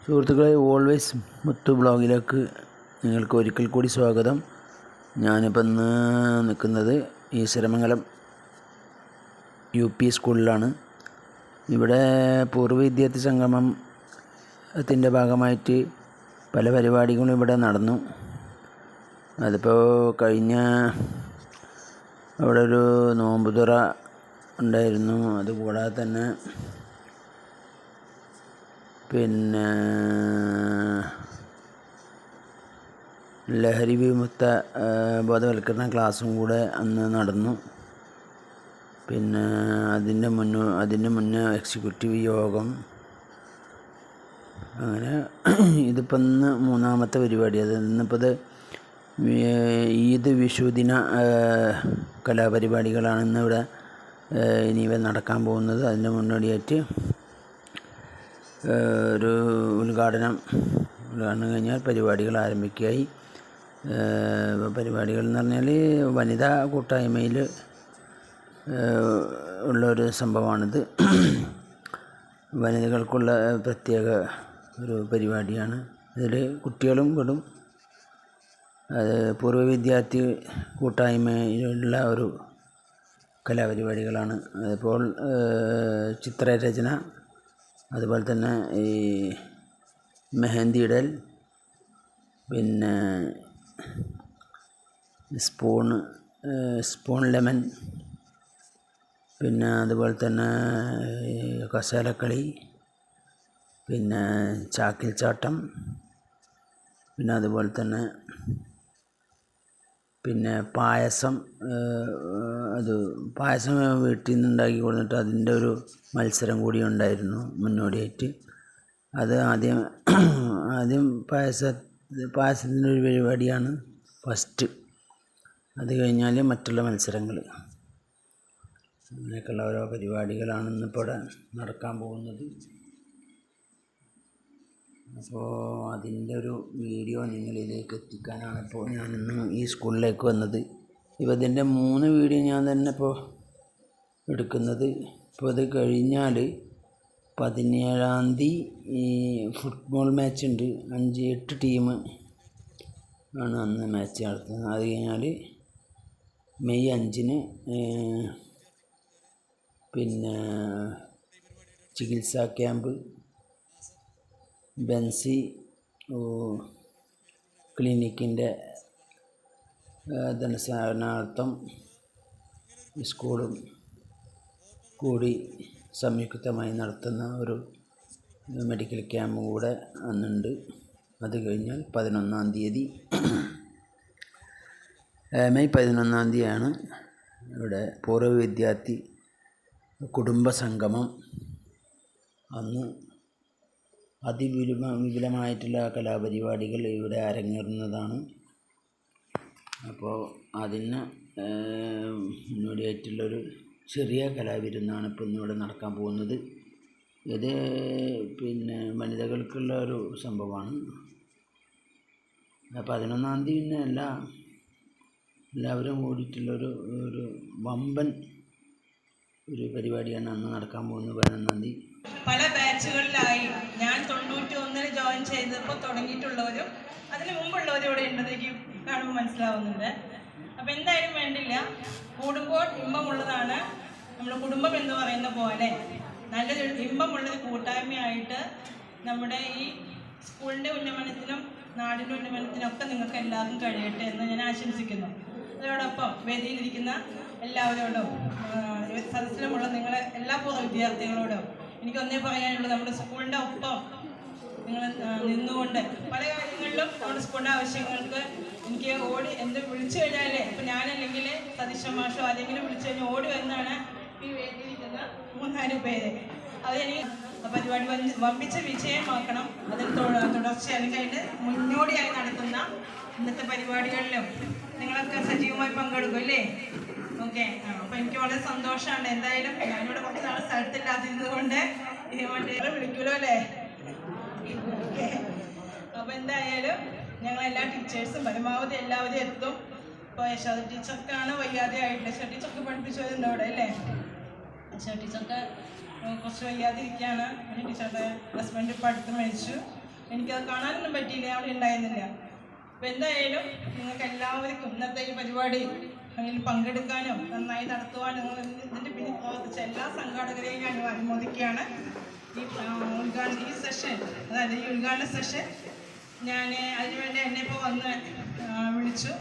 സുഹൃത്തുക്കളെ, ഓൾവേസ് മുത്തു ബ്ലോഗിലേക്ക് നിങ്ങൾക്ക് ഒരിക്കൽ കൂടി സ്വാഗതം. ഞാനിപ്പോൾ ഇന്ന് നിൽക്കുന്നത് ഈശ്വരമംഗലം UP സ്കൂളിലാണ്. ഇവിടെ പൂർവ്വ വിദ്യാർത്ഥി സംഗമത്തിൻ്റെ ഭാഗമായിട്ട് പല പരിപാടികളും ഇവിടെ നടന്നു. അതിപ്പോൾ കഴിഞ്ഞ അവിടെ ഒരു നോമ്പുതുറ ഉണ്ടായിരുന്നു. അതുകൂടാതെ തന്നെ പിന്നെ ലഹരി വിമുക്ത ബോധവൽക്കരണ ക്ലാസ്സും കൂടെ അന്ന് നടന്നു. പിന്നെ അതിൻ്റെ മുന്നേ എക്സിക്യൂട്ടീവ് യോഗം. അങ്ങനെ ഇതിപ്പോൾ ഇന്ന് മൂന്നാമത്തെ പരിപാടി. അത് ഇന്നിപ്പോൾ ഈദ് വിഷുദിന കലാപരിപാടികളാണ് ഇന്നിവിടെ ഇനിവ നടക്കാൻ പോകുന്നത്. അതിൻ്റെ മുന്നോടിയായിട്ട് ഒരു ഉദ്ഘാടനം കഴിഞ്ഞാൽ പരിപാടികൾ ആരംഭിക്കുകയായി. പരിപാടികൾ എന്ന് പറഞ്ഞാൽ വനിതാ കൂട്ടായ്മയിൽ ഉള്ളൊരു സംഭവമാണിത്. വനിതകൾക്കുള്ള പ്രത്യേക ഒരു പരിപാടിയാണ്. ഇതിൽ കുട്ടികളും പെടും. അത് പൂർവ്വ വിദ്യാർത്ഥി കൂട്ടായ്മയിലുള്ള ഒരു കലാപരിപാടികളാണ്. അതിപ്പോൾ ചിത്രരചന, അതുപോലെ തന്നെ ഈ മെഹന്തി ഇടൽ, പിന്നെ സ്പൂൺ ലെമൺ, പിന്നെ അതുപോലെ തന്നെ കസാലക്കളി, പിന്നെ ചാക്കിൽ ചാട്ടം, പിന്നെ അതുപോലെ തന്നെ പിന്നെ പായസം വീട്ടിൽ നിന്ന് ഉണ്ടാക്കി കൊടുത്തിട്ട് അതിൻ്റെ ഒരു മത്സരം കൂടി ഉണ്ടായിരുന്നു മുന്നോടിയായിട്ട്. അത് ആദ്യം പായസത്തിൻ്റെ ഒരു പരിപാടിയാണ് ഫസ്റ്റ്. അത് കഴിഞ്ഞാൽ മറ്റുള്ള മത്സരങ്ങൾ. അങ്ങനെയൊക്കെയുള്ള ഓരോ പരിപാടികളാണ് ഇന്നിപ്പോൾ ഇവിടെ നടക്കാൻ പോകുന്നത്. അപ്പോൾ അതിൻ്റെ ഒരു വീഡിയോ നിങ്ങളിലേക്ക് എത്തിക്കാനാണ് ഇപ്പോൾ ഞാനിന്ന് ഈ സ്കൂളിലേക്ക് വന്നത്. ഇപ്പോൾ ഇതിൻ്റെ 3 വീഡിയോ ഞാൻ തന്നെ ഇപ്പോൾ എടുക്കുന്നത്. ഇപ്പോൾ ഇത് കഴിഞ്ഞാൽ 17-ാം തീയതി ഫുട്ബോൾ മാച്ച് ഉണ്ട്. 5-8 ടീം ആണ് അന്ന് മാച്ച് നടത്തുന്നത്. അത് കഴിഞ്ഞാൽ മെയ് 5-ന് പിന്നെ ചികിത്സാ ക്യാമ്പ് ബെൻസി ക്ലിനിക്കിൻ്റെ ധനസഹായാർത്ഥം സ്കൂളും കൂടി സംയുക്തമായി നടത്തുന്ന ഒരു മെഡിക്കൽ ക്യാമ്പും കൂടെ അന്നുണ്ട്. അത് കഴിഞ്ഞാൽ 11-ാം തീയതി മെയ് 11-ാം തീയതിയാണ് ഇവിടെ പൂർവ്വ വിദ്യാർത്ഥി കുടുംബ സംഗമം. അന്ന് വിപുലമായിട്ടുള്ള കലാപരിപാടികൾ ഇവിടെ അരങ്ങേറുന്നതാണ്. അപ്പോൾ അതിന് മുന്നോടിയായിട്ടുള്ളൊരു ചെറിയ കലാവിരുന്നാണ് ഇപ്പോൾ ഇന്നിവിടെ നടക്കാൻ പോകുന്നത്. ഇത് പിന്നെ വനിതകൾക്കുള്ള ഒരു സംഭവമാണ്. 11-ാം തീയതി പിന്നെ എല്ലാവരും കൂടിയിട്ടുള്ളൊരു വമ്പൻ ഒരു പരിപാടിയാണ് അന്ന് നടക്കാൻ പോകുന്നത്. 11-ാം തീയതി പല ബാച്ചുകളിലായി. ഞാൻ 91-ന് ജോയിൻ ചെയ്തപ്പോൾ തുടങ്ങിയിട്ടുള്ളവരും അതിന് മുമ്പുള്ളവരും ഇവിടെ ഉണ്ടെന്നേക്ക് കാണുമ്പോൾ മനസ്സിലാവുന്നുണ്ട്. അപ്പം എന്തായാലും വേണ്ടില്ല, കൂടുമ്പോൾ ഇമ്പമുള്ളതാണ്. നമ്മൾ കുടുംബം എന്ന് പറയുന്ന പോലെ നല്ലൊരു ഇമ്പമുള്ളൊരു കൂട്ടായ്മയായിട്ട് നമ്മുടെ ഈ സ്കൂളിൻ്റെ ഉന്നമനത്തിനും നാടിൻ്റെ ഉന്നമനത്തിനൊക്കെ നിങ്ങൾക്ക് എല്ലാവർക്കും കഴിയട്ടെ എന്ന് ഞാൻ ആശംസിക്കുന്നു. അതോടൊപ്പം വേദിയിലിരിക്കുന്ന എല്ലാവരോടും സദസ്സിലുമുള്ള നിങ്ങളെ എല്ലാ പൂർവ്വ വിദ്യാർത്ഥികളോടും എനിക്കൊന്നേ പറയാനുള്ളൂ, നമ്മുടെ സ്കൂളിൻ്റെ ഒപ്പം നിങ്ങൾ നിന്നുകൊണ്ട് പല കാര്യങ്ങളിലും നമ്മുടെ സ്കൂളിൻ്റെ ആവശ്യങ്ങൾക്ക് എനിക്ക് എന്ത് വിളിച്ചു കഴിഞ്ഞാൽ ഇപ്പം ഞാനല്ലെങ്കിൽ സതീശ മാഷോ ആരെങ്കിലും വിളിച്ചു കഴിഞ്ഞാൽ ഓടി വരുന്നതാണ് ഈ വേദിയിരിക്കുന്ന 3-4 പേര്. അത് എനിക്ക് പരിപാടി വമ്പിച്ച വിജയമാക്കണം. അതിന് തുടർച്ചയായി അല്ലെങ്കിൽ അതിൻ്റെ മുന്നോടിയായി നടത്തുന്ന ഇന്നത്തെ പരിപാടികളിലും നിങ്ങളൊക്കെ സജീവമായി പങ്കെടുക്കും അല്ലേ? ഓക്കെ. അപ്പോൾ എനിക്ക് വളരെ സന്തോഷമാണ്. എന്തായാലും ഞാനിവിടെ കുറച്ച് നാളെ സ്ഥലത്തില്ലാതിരുന്നത് കൊണ്ട് വിളിക്കുമല്ലോ അല്ലേ? ഓക്കെ. അപ്പോൾ എന്തായാലും ഞങ്ങളെല്ലാ ടീച്ചേഴ്സും പരമാവധി എല്ലാവരും എത്തും. ഇപ്പോൾ യശോദ ടീച്ചർക്കാണ് വയ്യാതെ ആയിട്ടില്ല. യശോദ ടീച്ചർക്ക് പഠിപ്പിച്ചവരുണ്ട് അവിടെ അല്ലേ? യശോദ ടീച്ചർക്ക് കുറച്ച് വയ്യാതിരിക്കുകയാണ്. ടീച്ചറുടെ ഹസ്ബൻഡ് ഇപ്പോൾ അടുത്ത് മരിച്ചു. എനിക്കത് കാണാനൊന്നും പറ്റിയില്ല, അവിടെ ഉണ്ടായിരുന്നില്ല. അപ്പം എന്തായാലും നിങ്ങൾക്ക് എല്ലാവർക്കും ഇന്നത്തെ ഈ പരിപാടി അതിൽ പങ്കെടുക്കാനും നന്നായി നടത്തുവാനും ഇതിൻ്റെ പിന്നെ പ്രവർത്തിച്ച എല്ലാ സംഘാടകരെയും ഞാൻ അനുമോദിക്കുകയാണ്. ഈ സെഷൻ, അതായത് ഈ ഉദ്ഘാടന സെഷൻ ഞാൻ അതിനുവേണ്ടി എന്നെ ഇപ്പോൾ വന്ന് വിളിച്ചു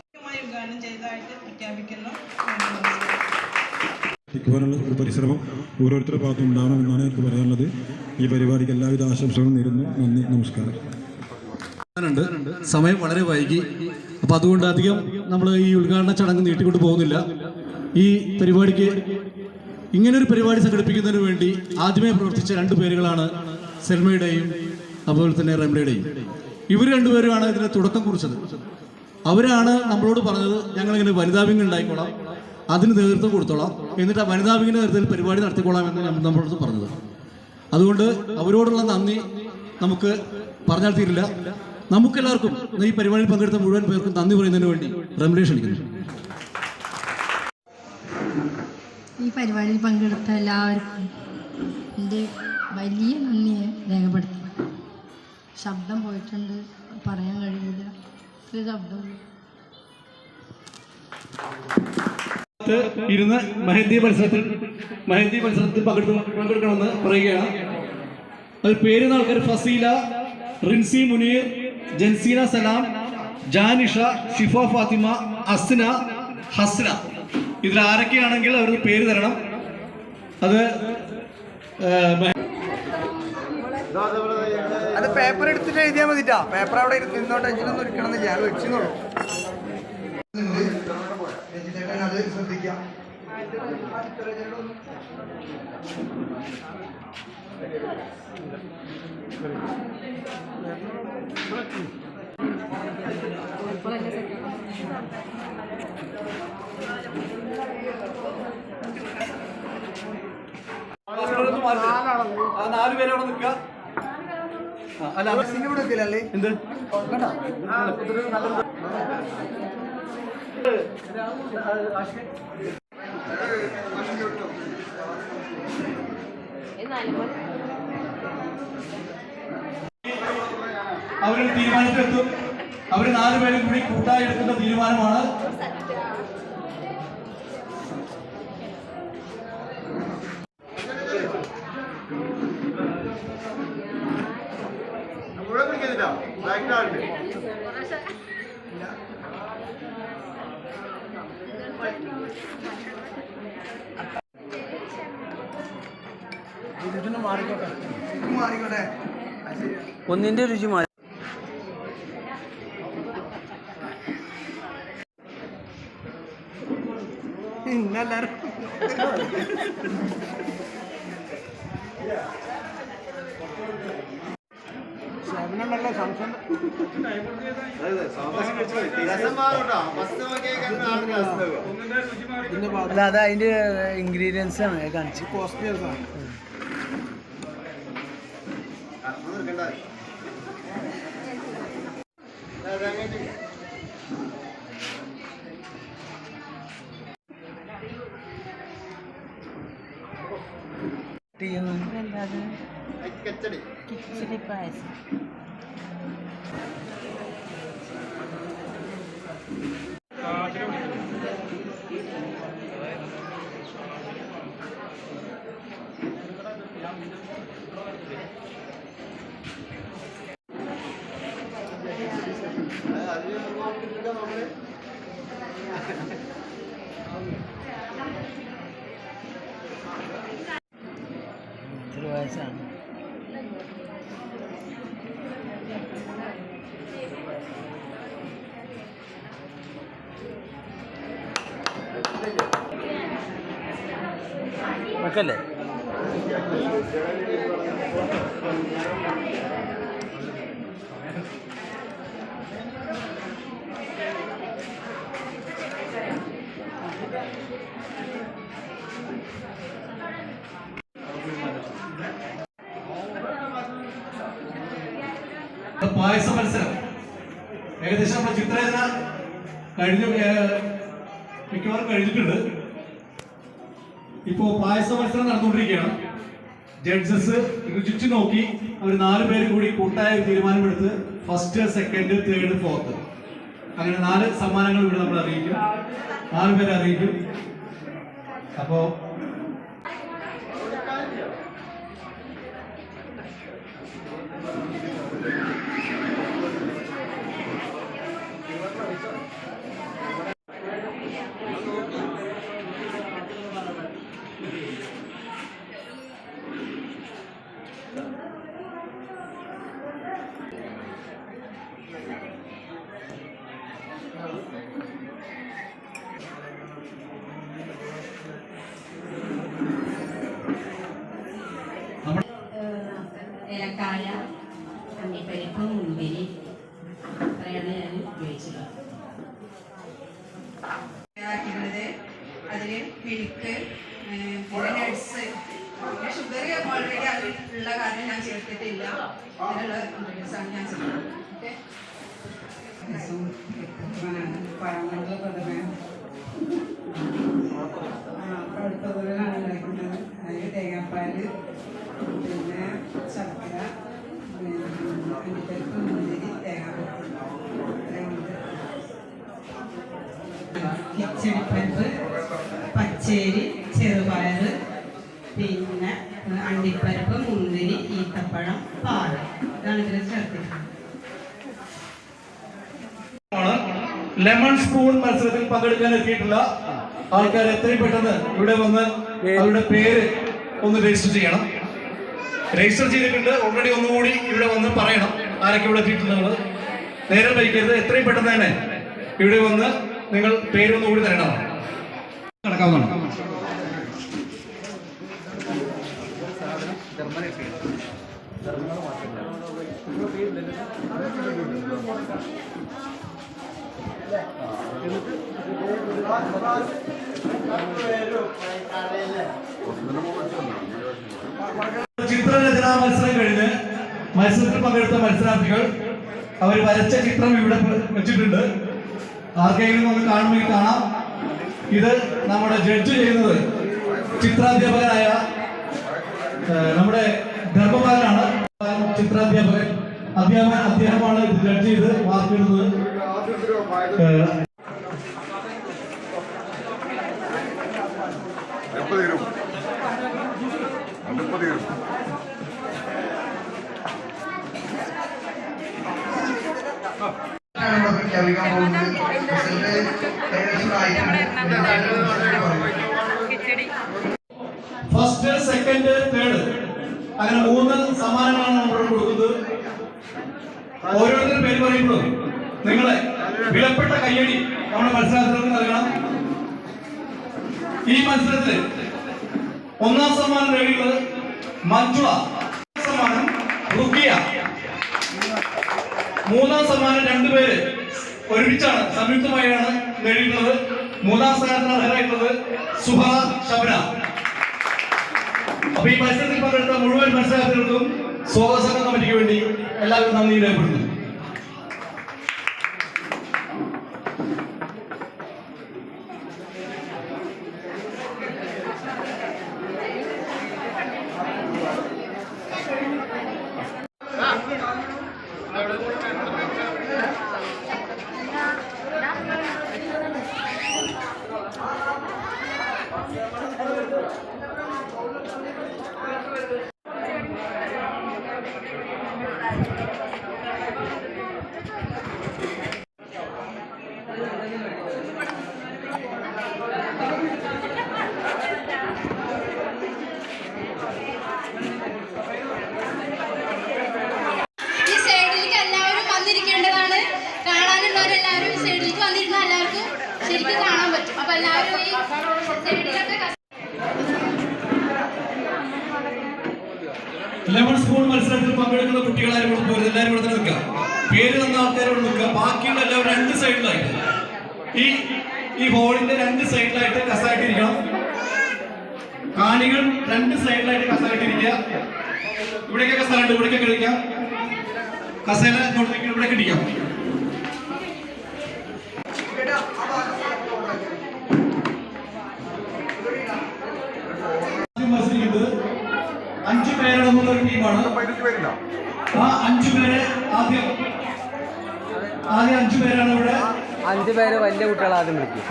ഉദ്ഘാടനം ചെയ്തതായിട്ട് പ്രഖ്യാപിക്കുന്നു. ഒരു പരിശ്രമം ഓരോരുത്തരുടെ ഭാഗത്തും ഉണ്ടാവണമെന്നാണ് എനിക്ക് പറയാനുള്ളത്. ഈ പരിപാടിക്ക് എല്ലാവിധ ആശംസകളും നേരുന്നു. നന്ദി, നമസ്കാരം. സമയം വളരെ വൈകി, അപ്പോൾ അതുകൊണ്ട് അധികം നമ്മൾ ഈ ഉദ്ഘാടന ചടങ്ങ് നീട്ടിക്കൊണ്ട് പോകുന്നില്ല. ഈ പരിപാടിക്ക് ഇങ്ങനൊരു പരിപാടി സംഘടിപ്പിക്കുന്നതിന് വേണ്ടി ആദ്യമേ പ്രവർത്തിച്ച 2 പേരുകളാണ് സെൽമയുടെയും അതുപോലെ തന്നെ റംലയുടെയും. ഇവർ 2 പേരുമാണ് ഇതിന് തുടക്കം കുറിച്ചത്. അവരാണ് നമ്മളോട് പറഞ്ഞത് ഞങ്ങളിങ്ങനെ വനിതാ വിങ് ഉണ്ടായിക്കോളാം, അതിന് നേതൃത്വം കൊടുത്തോളാം, എന്നിട്ട് ആ വനിതാ വിങ്ങിൻ്റെ നേതൃത്വത്തിൽ പരിപാടി നടത്തിക്കോളാം എന്ന് നമ്മളോട് പറഞ്ഞത്. അതുകൊണ്ട് അവരോടുള്ള നന്ദി നമുക്ക് പറഞ്ഞാൽ തീരില്ല. നമുക്കെല്ലാവർക്കും ഈ പരിപാടിയിൽ പങ്കെടുത്ത മുഴുവൻ പേർക്കും നന്ദി പറയുന്നതിന് വേണ്ടി റംലയെ ക്ഷണിക്കുന്നു. ഈ പരിപാടിയിൽ പങ്കെടുത്ത എല്ലാവർക്കും എൻ്റെ വലിയ നന്ദി രേഖപ്പെടുത്തി. ശബ്ദം പോയിട്ടുണ്ട്, പറയാൻ കഴിയില്ല, ഇത്ര ശബ്ദം. ഇരുന്ന് മെഹന്തി മത്സരത്തിൽ പങ്കെടുക്കണമെന്ന് പറയുകയാണ്. അത് പേരുന്ന ആൾക്കാർ ഫസീല, റിൻസി മുനീർ, ജൻസീന സലാം, ജാനിഷ, ഷിഫ ഫാത്തിമ, അസ്ന, ഹസ്ന. ഇതിൽ ആരൊക്കെയാണെങ്കിൽ അവർക്ക് പേര് തരണം. അത് പേപ്പർ എടുത്തിട്ട് എഴുതിയാൽ മതിട്ടാ. പേപ്പർ അവിടെ ഇരുന്നോട്ടെ, ഇതിനൊന്നും ഇരിക്കണമെന്ന് ഞാൻ വെച്ചെന്നുള്ളൂ. അത് ശ്രദ്ധിക്കാം. നാല് പേരവിടെ നിൽക്കുക. ഇവിടെ എത്തില്ലല്ലേ എന്ത് അവരൊരു തീരുമാനത്തിലെത്തും. അവർ 4 പേരും കൂടി കൂട്ടായി എടുക്കുന്ന തീരുമാനമാണ്. മാറിക്കോട്ടെ. ഒന്നിൻ്റെ രുചി മാറി. ഇന്നെല്ലാരും ശബനമല്ല സംശയം. അല്ല, അത് അതിൻ്റെ ഇൻഗ്രീഡിയൻസ് ആണ് കാണിച്ച്. കോസ്റ്റ്ലി ആണ്. കിച്ചടി പായസം. വയസ്സാണ്. വെക്കല്ലേ? പായസ മത്സരം ഏകദേശം നമ്മുടെ ചിത്രരചന മിക്കവാറും കഴിഞ്ഞിട്ടുണ്ട്. ഇപ്പോ പായസ മത്സരം നടന്നുകൊണ്ടിരിക്കുകയാണ്. ജഡ്ജസ് രുചിച്ചു നോക്കി അവർ 4 പേര് കൂടി കൂട്ടായ ഒരു തീരുമാനമെടുത്ത് ഫസ്റ്റ്, സെക്കൻഡ്, തേർഡ്, ഫോർത്ത് അങ്ങനെ 4 സമ്മാനങ്ങൾ ഇവിടെ നമ്മൾ അറിയിക്കും. 4 പേരെ അറിയിക്കും. അപ്പോൾ ഏലക്കായ, അണ്ടിപ്പരിപ്പ്, മുന്തിരി അത്രയാണ് ഞാൻ ഉപയോഗിച്ചത്. അതിൽ മിൽക്ക്, പിന്നെ നട്ട്സ്, പിന്നെ ഷുഗർ ഓൾറെഡി അതിലുള്ള കാര്യം ഞാൻ ചേർത്തിട്ടില്ല. അങ്ങനെയുള്ള ഇൻഗ്രീഡിയൻസാണ് ഞാൻ ചേർത്തത്. പഴങ്ങളുടെ പ്രഥമ പഴുത്തതുകളാണ് ഉണ്ടാക്കുന്നത്. അതിൽ തേങ്ങാപ്പാൽ, പിന്നെ ശർക്കര, അണ്ടിപ്പരിപ്പ്, മുന്തിരി, തേങ്ങാപ്പരിപ്പ്, കിച്ചടിപ്പരിപ്പ്, പച്ചരി, ചെറുപയർ, പിന്നെ അണ്ടിപ്പരിപ്പ്, മുന്തിരി, ഈത്തപ്പഴം, പാൽ, ഇതാണ് ഇതിൽ ചേർത്തിട്ടുള്ളത്. ലെമൺ സ്പൂൺ മത്സരത്തിൽ പങ്കെടുക്കാൻ എത്തിയിട്ടുള്ള ആൾക്കാർ എത്രയും പെട്ടെന്ന് ഇവിടെ വന്ന് അവരുടെ പേര് ഒന്ന് രജിസ്റ്റർ ചെയ്യണം. രജിസ്റ്റർ ചെയ്തിട്ടുണ്ട് ഓൾറെഡി ഒന്നുകൂടി ഇവിടെ വന്ന് പറയണം ആരൊക്കെ ഇവിടെ എത്തിയിട്ടുള്ളത്. നേരം വൈകരുത്, എത്രയും പെട്ടെന്ന് തന്നെ ഇവിടെ വന്ന് നിങ്ങൾ പേരൊന്നുകൂടി തരണം. നടക്കാവുന്നതാണ്. ചിത്രരചനാ മത്സരം കഴിഞ്ഞ് മത്സരത്തിൽ പങ്കെടുത്ത മത്സരാർത്ഥികൾ അവർ വരച്ച ചിത്രം ഇവിടെ വെച്ചിട്ടുണ്ട്. ആർക്കെങ്കിലും ഒന്ന് കാണുമെങ്കിൽ കാണാം. ഇത് നമ്മുടെ ജഡ്ജ് ചെയ്യുന്നത് ചിത്രാധ്യാപകനായ നമ്മുടെ ധർമ്മപാലനാണ്. ചിത്രാധ്യാപകൻ അദ്ദേഹമാണ് ഇത് ജഡ്ജ് ചെയ്ത് മാർക്ക് ഇടുന്നത്. ഫസ്റ്റ്, സെക്കൻഡ്, തേർഡ് അങ്ങനെ 3 സമ്മാനങ്ങളാണ് നമ്മൾ കൊടുക്കുന്നത്. ഓരോരുത്തരും പേര് പറയുമ്പോഴും നിങ്ങളെ വിലപ്പെട്ട കയ്യടി നമ്മുടെ മത്സരാർത്ഥികൾക്ക് നൽകണം. ഈ മത്സരത്തിൽ 1ാം സമ്മാനം നേടിയുള്ളത് മഞ്ജുള, സമ്മാനം റുക്കിയ, 3ാം സമ്മാനം 2 പേര് ഒരുമിച്ചാണ് സംയുക്തമായാണ് നേടിയിട്ടുള്ളത്. 3ാം സ്ഥാനത്തിന് അർഹരായിട്ടുള്ളത് സുഹ ശബന. അപ്പൊ ഈ മത്സരത്തിൽ പങ്കെടുത്ത മുഴുവൻ മത്സരാർത്ഥികൾക്കും സ്വാഗത സംഘ കമ്മിറ്റിക്ക് വേണ്ടി എല്ലാവരും നന്ദി രേഖപ്പെടുന്നു. ലെമൺ സ്പൂൺ മത്സരത്തിൽ പങ്കെടുക്കുന്ന കുട്ടികളാരും എല്ലാവരും ഇവിടെ നിൽക്കുക. പേര് തന്ന ആൾക്കാരോട് നിൽക്കുക. ബാക്കിയുള്ള എല്ലാവരും 2 സൈഡിലായിട്ട് ഈ ഹോളിന്റെ 2 സൈഡിലായിട്ട് കസായിട്ടിരിക്കണം. കാണികൾ 2 സൈഡിലായിട്ട് കസായിട്ടിരിക്കുക. ഇവിടേക്കൊക്കെ സ്ഥലമുണ്ട്, ഇവിടേക്കൊക്കെ ഇരിക്കാം. കസേല ഇവിടേക്ക് ഇരിക്കാം. മത്സരിക്കുന്നത് 5 ഒരു ടീമാണ്. ആ 5 പേരെ ആദ്യം 5 പേരാണ് ഇവിടെ. 5 പേര് വലിയ കുട്ടികൾ ആദ്യം വിളിക്കും.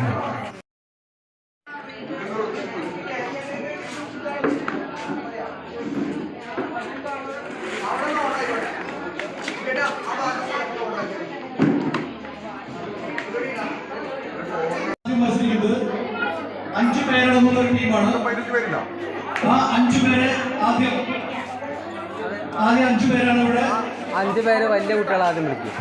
മത്സരിക്കുന്നത് 5 പേരടങ്ങുന്ന ഒരു ടീമാണ്. ആ 5 പേരെ ആദ്യം 5 പേരാണ് ഇവിടെ. 5 പേര് വലിയ കുട്ടികൾ ആദ്യം വിളിക്കും.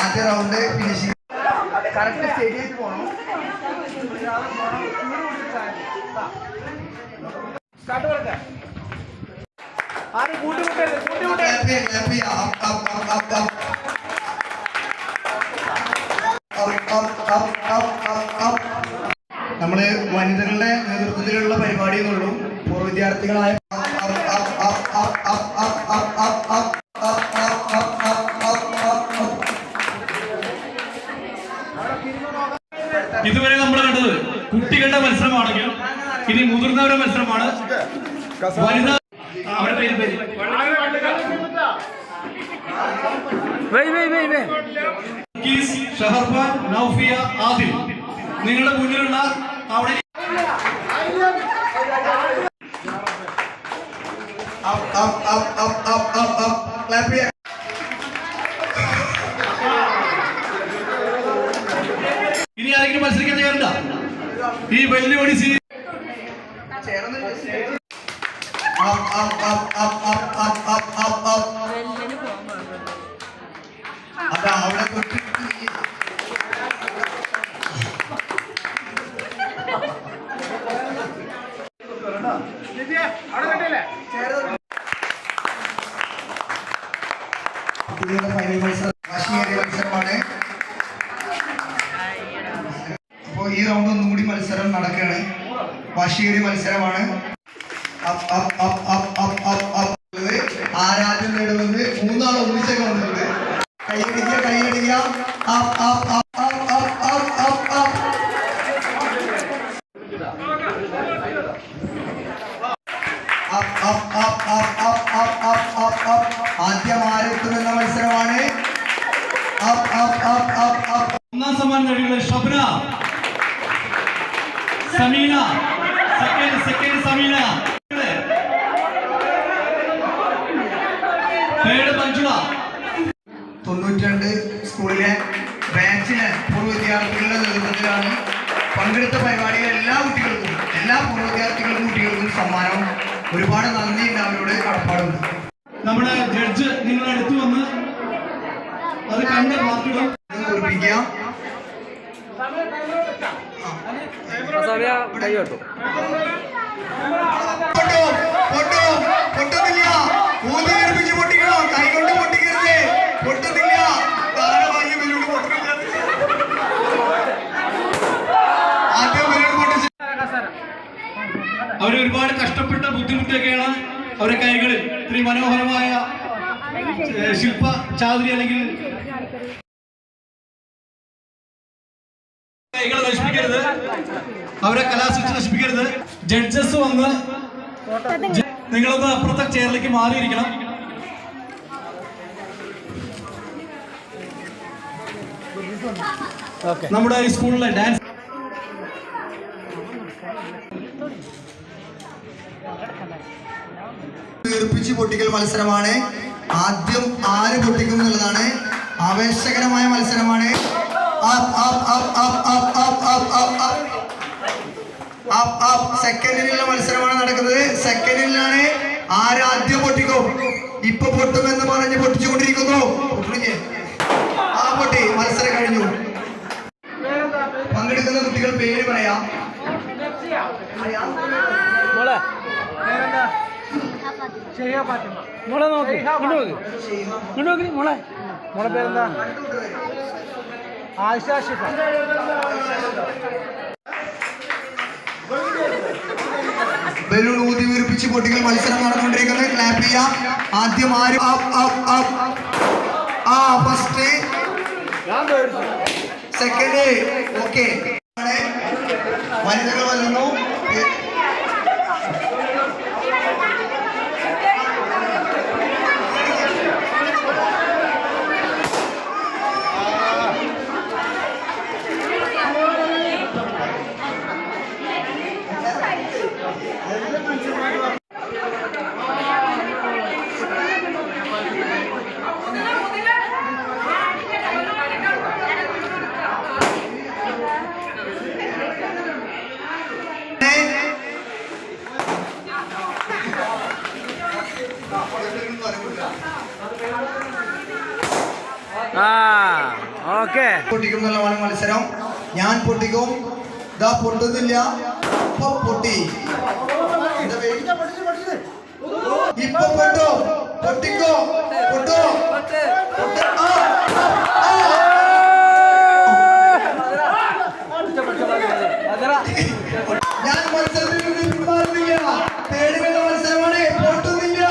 ആദ്യ റൗണ്ട് ഫിനിഷിംഗ് കറക്റ്റ് സ്റ്റേഡിയത്തിൽ പോകണം. നമ്മള് വനിതകളുടെ നേതൃത്വത്തിലുള്ള പരിപാടി എന്നുള്ളൂ. പൂർവ്വ വിദ്യാർത്ഥികളായ ഇതുവരെ നമ്മൾ കണ്ടത് കുട്ടികളുടെ മത്സരമാണെങ്കിൽ ഇനി മുതിർന്നവരുടെ മത്സരമാണ്. വനിത അവരുടെ പേര് ഷഹർബാൻ, നൗഫിയ, ആദിൽ. നിങ്ങളുടെ മുന്നിലുള്ള അവിടെ ഇനി ആരെങ്കിലും മത്സരിക്കാൻ തയ്യാറുണ്ടോ? ഈ വെല്ലുവിളി അതാ അവിടെ ഫൈനൽ മത്സരം വാശിയേറിയ മത്സരമാണ്. അപ്പോൾ ഈ റൗണ്ട് ഒന്നുകൂടി മത്സരം നടക്കുകയാണ്. വാശിയേറിയ മത്സരമാണ്. ആരാധ്യം നേടുന്നത് 3 ആൾ ഒന്നിച്ചൊക്കെ വന്നിട്ടുണ്ട്. കൈയടിക്കുക കൈയടിക്കുക. ആദ്യം ആരെത്തുമെന്ന മത്സരമാണ്. ഒന്നാം സമ്മാനം നേടിയുള്ള ഷബ്ന, സമീന, സെക്കൻഡ് സമീന, തേർഡ് മഞ്ജുള. 92 സ്കൂളിലെ ബാച്ചിലെ പൂർവ്വ വിദ്യാർത്ഥികളുടെ നേതൃത്വത്തിലാണ് പങ്കെടുത്ത പരിപാടികൾ. എല്ലാ പൂർവ്വ വിദ്യാർത്ഥികൾക്കും കുട്ടികൾക്കും സമ്മാനം. ഒരുപാട് നന്ദിയുണ്ട്, അവരോട് കടപ്പാടുണ്ട്. നമ്മുടെ ജഡ്ജ് നിങ്ങൾ അടുത്ത് വന്ന് അത് കണ്ട് മാർക്കുകൾ ഓർപ്പിക്കുക. പൊട്ടുന്നില്ല, ഊതിയെടുപ്പിച്ച് പൊട്ടിക്കണോ? കൈകൊണ്ട് പൊട്ടിക്കരുത്, പൊട്ടുന്നില്ല. താരമായി ബലൂൺ പൊട്ടില്ല. ആദ്യം ബലൂൺ പൊട്ടിച്ച് അവർ ഒരുപാട് കഷ്ടപ്പെട്ട ബുദ്ധിമുട്ടൊക്കെയാണ് അവരുടെ കൈകളിൽ. ഇത്രയും മനോഹരമായ ശില്പ ചാതുരി അല്ലെങ്കിൽ കൈകൾ നശിപ്പിക്കരുത്, അവരെ കലാസൃഷ്ടി നശിപ്പിക്കരുത്. ജഡ്ജസ് വന്ന് നിങ്ങളൊന്ന് അപ്പുറത്തെ ചെയറിലേക്ക് മാറിയിരിക്കണം. നമ്മുടെ ഈ സ്കൂളിലെ ഡാൻസ് വീർപ്പിച്ച് പൊട്ടിക്കൽ മത്സരമാണ്. ആദ്യം ആര് പൊട്ടിക്കും എന്നുള്ളതാണ്. ആവേശകരമായ മത്സരമാണ്. സെക്കൻഡിനുള്ള മത്സരമാണ് നടക്കുന്നത്. സെക്കൻഡിലാണ് ആരാദ്യം പൊട്ടിക്കും. ഇപ്പൊ പൊട്ടുമെന്ന് പറഞ്ഞ് പൊട്ടിച്ചുകൊണ്ടിരിക്കുന്നു. ആ പൊട്ടി, മത്സരം കഴിഞ്ഞു. പങ്കെടുക്കുന്ന കുട്ടികൾ പേര് പറയാം. മോളെ നോക്കി മോളെ മോളെ പേരെന്താ? ആയിഷ ഷിഫ. ബലൂൺ ഊതി വീർപ്പിച്ച് പൊട്ടിക്കൽ മത്സരം നടന്നുകൊണ്ടിരിക്കുന്നത്. ക്ലാപ്പ് ചെയ്യാം. ആദ്യം ആരും ഫസ്റ്റ് സെക്കൻഡ്. ഓക്കെ, വനിതകൾ വരുന്നു. പൊട്ടിക്കും എന്നുള്ളതാണ് മത്സരം. ഞാൻ പൊട്ടിക്കും. ഇതാ പൊട്ടുന്നില്ല. ഇപ്പൊ പൊട്ടി. ഇപ്പൊ പൊട്ടോ. പൊട്ടിക്കോ. പൊട്ടോ. ഞാൻ മത്സരത്തിൽ നിന്ന് പിന്മാറുന്നില്ല. പേടുകളുടെ മത്സരമാണ്. പൊട്ടുന്നില്ല.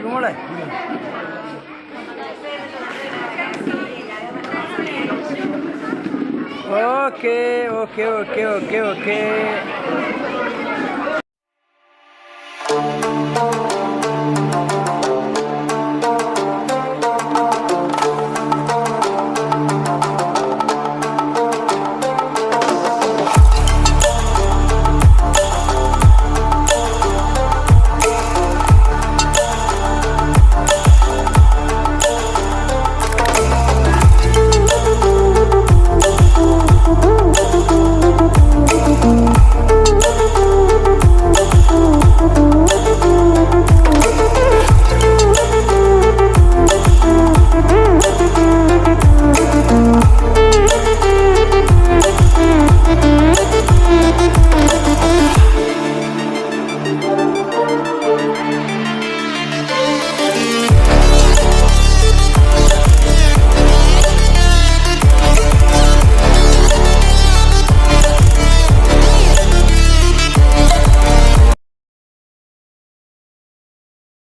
മോളെ okay okay okay okay okay